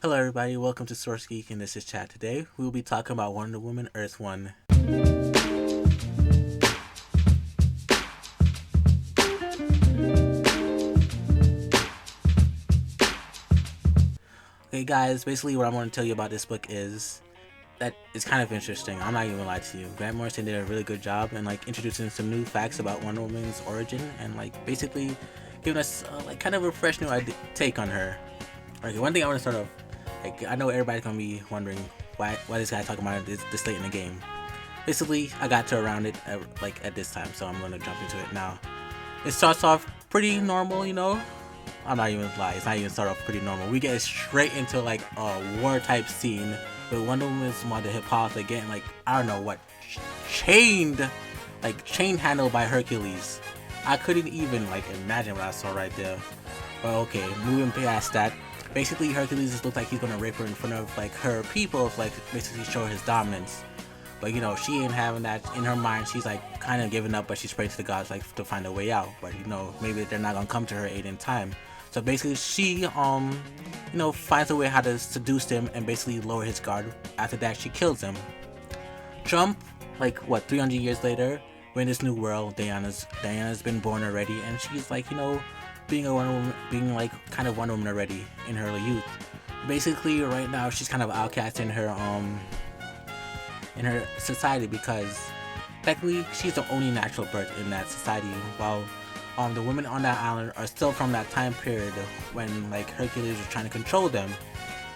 Hello, everybody. Welcome to Source Geek, and this is Chat. Today, we will be talking about Wonder Woman Earth 1. Okay, guys, basically, what I want to tell you about this book is that it's kind of interesting. I'm not even gonna lie to you. Grant Morrison did a really good job in introducing some new facts about Wonder Woman's origin and basically giving us kind of a fresh new take on her. Okay, one thing I want to start off. I know everybody's gonna be wondering why this guy talking about it this late in the game. Basically, I got to around it at this time, so I'm gonna jump into it now. It starts off pretty normal, you know. I'm not even gonna lie, it's not even start off pretty normal. We get straight into a war type scene with Wonder Woman's mother Hippolyta getting I don't know what chained handled by Hercules. I couldn't even imagine what I saw right there. But okay, moving past that. Basically, Hercules just looks like he's gonna rape her in front of her people, basically show his dominance. But she ain't having that in her mind. She's kind of giving up, but she's praying to the gods to find a way out. But maybe they're not gonna come to her aid in time. So basically, she finds a way how to seduce him and basically lower his guard. After that, she kills him. Jump 300 years later, we're in this new world. Diana's been born already, and she's being a Wonder Woman, being kind of Wonder Woman already in her youth. Basically, right now she's kind of outcast in her society because technically she's the only natural birth in that society. While the women on that island are still from that time period when Hercules was trying to control them,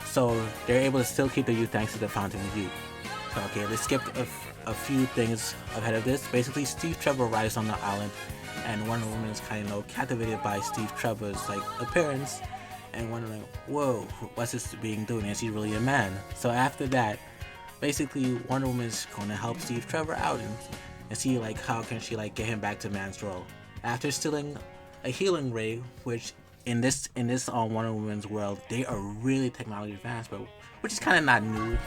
so they're able to still keep their youth thanks to the Fountain of Youth. So okay, let's skip a few things ahead of this. Basically, Steve Trevor arrives on the island, and Wonder Woman is kind of captivated by Steve Trevor's appearance and wondering, whoa, what's this being doing? Is he really a man? So after that, basically Wonder Woman is going to help Steve Trevor out and see how can she get him back to man's role. After stealing a healing ray, which in this Wonder Woman's world they are really technology advanced, but which is kind of not new.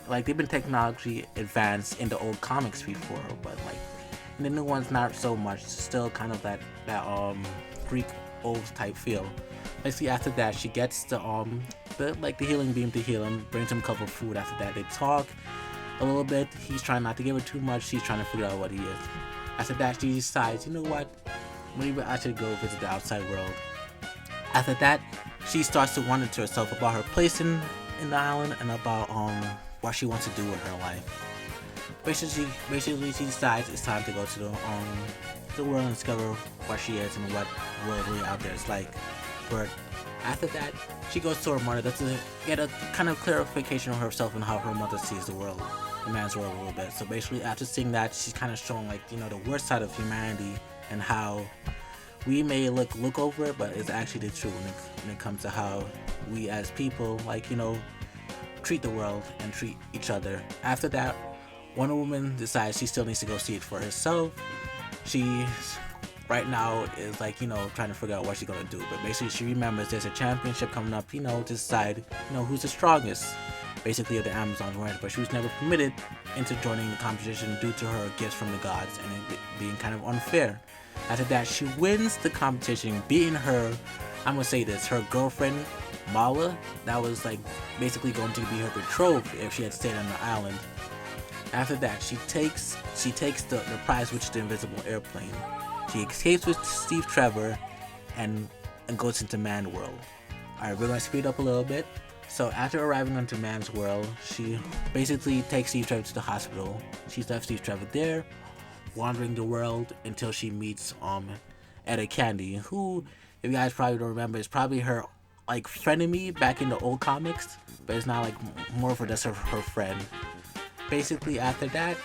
They've been technology advanced in the old comics before, but in the new ones not so much. Still kind of that Greek old type feel. Basically after that she gets the healing beam to heal him, brings him a cup of food. After that they talk a little bit. He's trying not to give her too much. She's trying to figure out what he is. After that she decides, you know what, maybe I should go visit the outside world. After that she starts to wonder to herself about her place in the island and about what she wants to do with her life. Basically she decides it's time to go to the world and discover what she is and what the world really out there is like. But after that, she goes to her mother to get a kind of clarification of herself and how her mother sees the world, the man's world a little bit. So basically after seeing that, she's kind of showing the worst side of humanity and how we may look over it, but it's actually the truth when it comes to how we as people treat the world and treat each other. After that, Wonder Woman decides she still needs to go see it for herself. She right now is trying to figure out what she's gonna do, but basically she remembers there's a championship coming up, to decide who's the strongest basically of the Amazons world, but she was never permitted into joining the competition due to her gifts from the gods and it being kind of unfair. After that she wins the competition, beating her, I'm gonna say this, her girlfriend Mala, that was basically going to be her betrothed if she had stayed on the island. After that, she takes the prize, which is the invisible airplane. She escapes with Steve Trevor and goes into Man World. Alright, we're going to speed up a little bit. So after arriving onto Man's World, she basically takes Steve Trevor to the hospital. She's left Steve Trevor there, wandering the world until she meets Etta Candy, who, if you guys probably don't remember, is probably her frenemy back in the old comics, but it's now more of just her friend. Basically after that,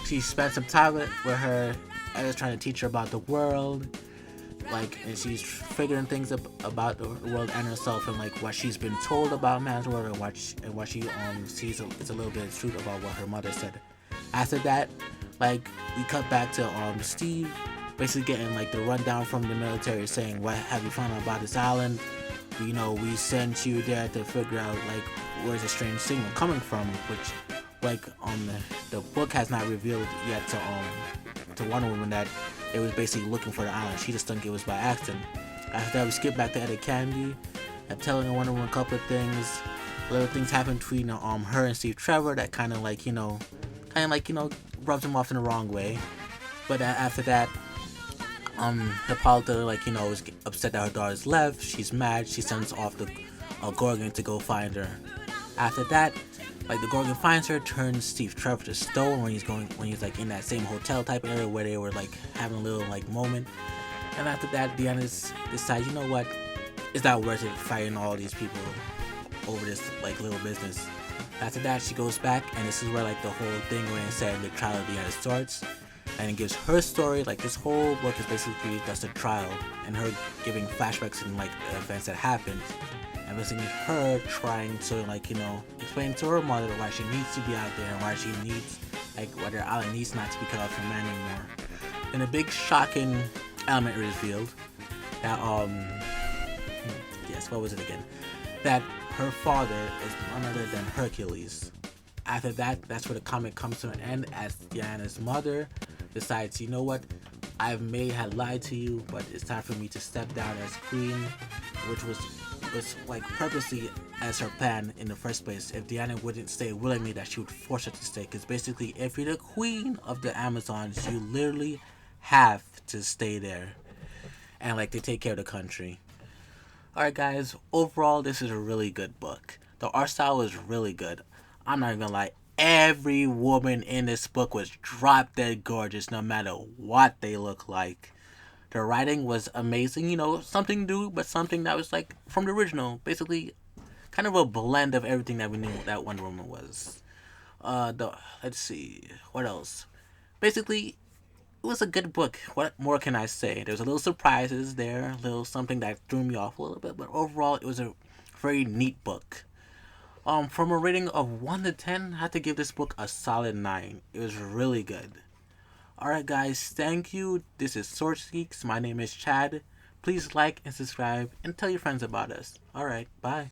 she spent some time with her. I was trying to teach her about the world, and she's figuring things about the world and herself and what she's been told about man's world and what she sees is a little bit of truth about what her mother said. After that, we cut back to Steve basically getting the rundown from the military saying, what have you found out about this island? We sent you there to figure out where's the strange signal coming from, which the book has not revealed yet to Wonder Woman that it was basically looking for the island. She just think it was by accident. After that, we skip back to Etta Candy. I'm telling Wonder Woman a couple of things. Little things happen between her and Steve Trevor that kind of like rubs him off in the wrong way. But after that, Hippolyta is upset that her daughter's left. She's mad. She sends off the Gorgon to go find her. After that, the Gorgon finds her, turns Steve Trevor to stone when he's like in that same hotel type area where they were like having a little like moment. And after that, Diana decides, you know what, it's not worth it fighting all these people over this like little business. After that, she goes back, and this is where like the whole thing when it said the trial of Diana starts, and it gives her story. Like this whole book is basically just a trial, and her giving flashbacks and like the events that happened, and basically her trying to explain to her mother why she needs to be out there and why she needs why their island needs not to be cut off from man anymore. And a big shocking element revealed that yes, what was it again? That her father is none other than Hercules. After that, that's where the comic comes to an end as Diana's mother decides, you know what, I may have lied to you, but it's time for me to step down as queen, which was like purposely as her plan in the first place. If Diana wouldn't stay willingly, that she would force her to stay, because basically if you're the queen of the Amazons, you literally have to stay there and they take care of the country. Alright guys, overall this is a really good book. The art style is really good. I'm not even gonna lie, every woman in this book was drop dead gorgeous no matter what they look like. The writing was amazing, something new, but something that was from the original. Basically, kind of a blend of everything that we knew that Wonder Woman was. Let's see, what else? Basically, it was a good book. What more can I say? There's a little surprises there, a little something that threw me off a little bit, but overall, it was a very neat book. From a rating of 1 to 10, I have to give this book a solid 9. It was really good. Alright guys, thank you. This is Source Geeks. My name is Chad. Please like and subscribe and tell your friends about us. Alright, bye.